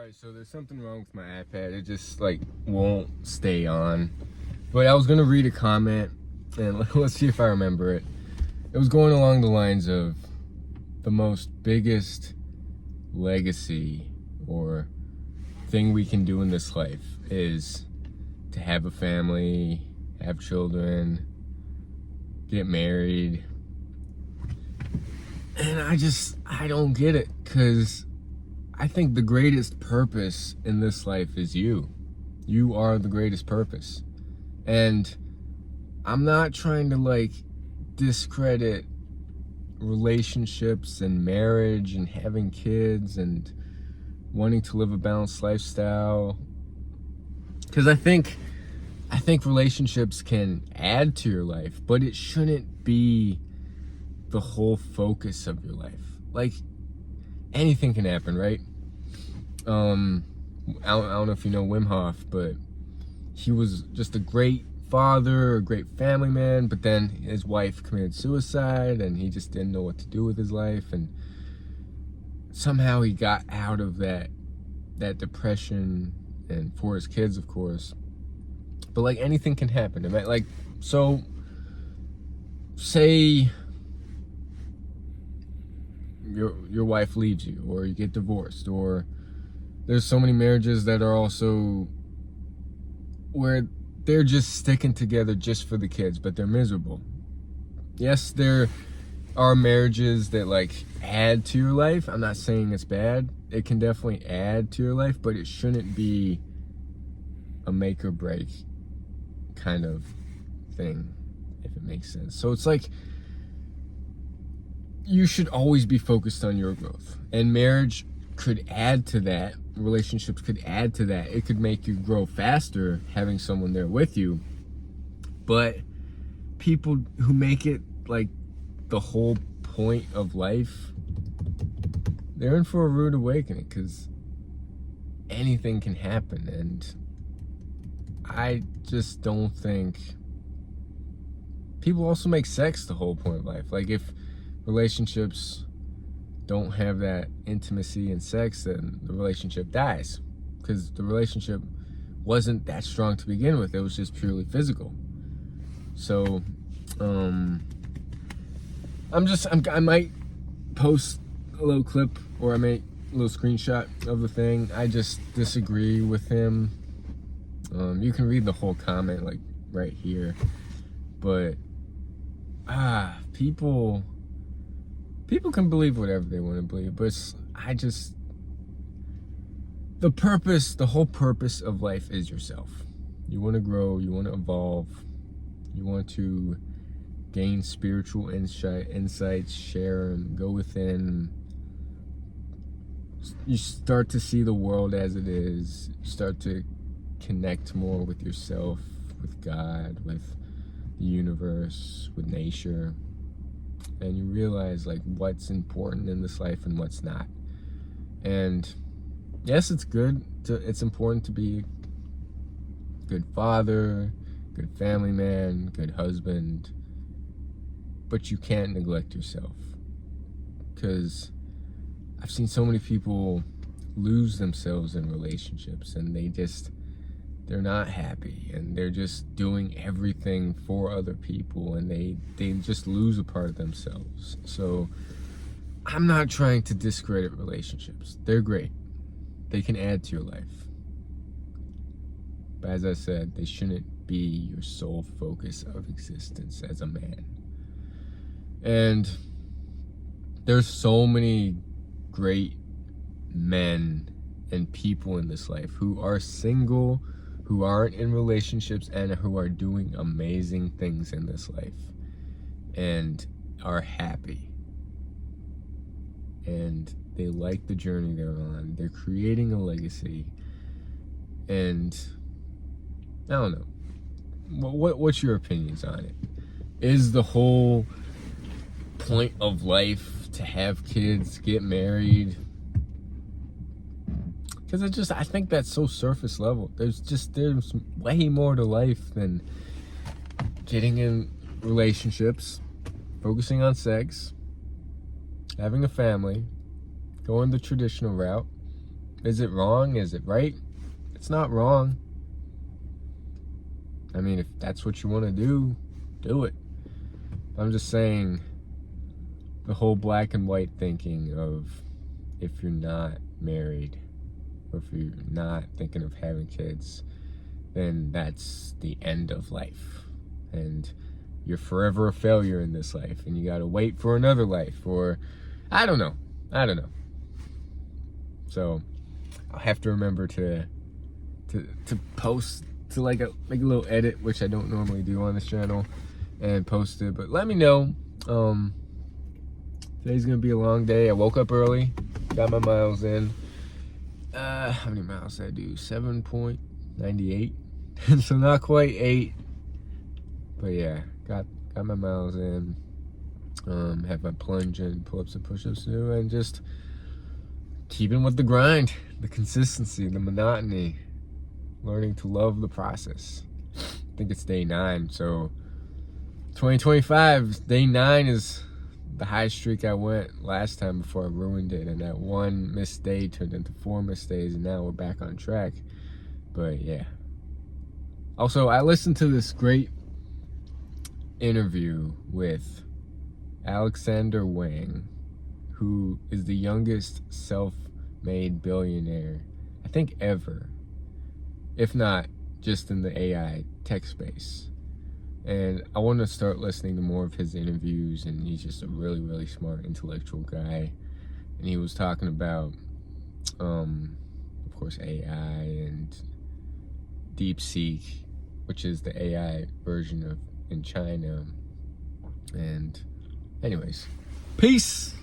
Alright, so there's something wrong with my iPad. It just won't stay on. But I was gonna read a comment and let's see if I remember it. It was going along the lines of the most biggest legacy or thing we can do in this life is to have a family, have children, get married. And I don't get it, because I think the greatest purpose in this life is you. You are the greatest purpose. And I'm not trying to discredit relationships and marriage and having kids and wanting to live a balanced lifestyle, because I think relationships can add to your life, but it shouldn't be the whole focus of your life. Anything can happen, right? I don't know if you know Wim Hof, but he was just a great father, a great family man, but then his wife committed suicide and he just didn't know what to do with his life, and somehow he got out of that depression, and for his kids, of course. But anything can happen. So say your wife leaves you, or you get divorced, or there's so many marriages that are also where they're just sticking together just for the kids, but they're miserable. Yes, there are marriages that add to your life. I'm not saying it's bad. It can definitely add to your life, but it shouldn't be a make or break kind of thing, if it makes sense. So it's you should always be focused on your growth, and marriage could add to that. Relationships could add to that. It could make you grow faster having someone there with you. But people who make it the whole point of life, they're in for a rude awakening, because anything can happen. And I just don't think people also make sex the whole point of life. If relationships don't have that intimacy and sex, then the relationship dies, because the relationship wasn't that strong to begin with. It was just purely physical. So I might post a little clip, or I make a little screenshot of the thing. I just disagree with him. You can read the whole comment right here, but people can believe whatever they want to believe, but the whole purpose of life is yourself. You want to grow, you want to evolve, you want to gain spiritual insights, share them, go within. You start to see the world as it is. You start to connect more with yourself, with God, with the universe, with nature. And you realize what's important in this life and what's not. And yes, it's important to be a good father, good family man, good husband, but you can't neglect yourself, because I've seen so many people lose themselves in relationships, and they're not happy, and they're just doing everything for other people, and they just lose a part of themselves. So I'm not trying to discredit relationships. They're great. They can add to your life. But as I said, they shouldn't be your sole focus of existence as a man. And there's so many great men and people in this life who are single, who aren't in relationships, and who are doing amazing things in this life and are happy. And they like the journey they're on. They're creating a legacy. And I don't know. What's your opinions on it? Is the whole point of life to have kids, get married? Because I think that's so surface level. There's way more to life than getting in relationships, focusing on sex, having a family, going the traditional route. Is it wrong? Is it right? It's not wrong. I mean, if that's what you want to do it. I'm just saying, the whole black and white thinking of if you're not married, or if you're not thinking of having kids, then that's the end of life. And you're forever a failure in this life, and you gotta wait for another life, or I don't know. So I'll have to remember to post, to make a little edit, which I don't normally do on this channel, and post it. But let me know. Today's gonna be a long day. I woke up early, got my miles in. How many miles did I do? 7.98. So not quite 8. But yeah, got my miles in. Have my plunge and pull-ups and push-ups to do, and just keeping with the grind, the consistency, the monotony, learning to love the process. I think it's day 9, so 2025, day 9 is the high streak I went last time before I ruined it, and that one missed day turned into 4 missed days, and now we're back on track. But yeah. Also, I listened to this great interview with Alexander Wang, who is the youngest self-made billionaire, I think, ever, if not just in the AI tech space. And I want to start listening to more of his interviews, and he's just a really, really smart, intellectual guy. And he was talking about, of course, AI and DeepSeek, which is the AI version of in China. And anyways, peace.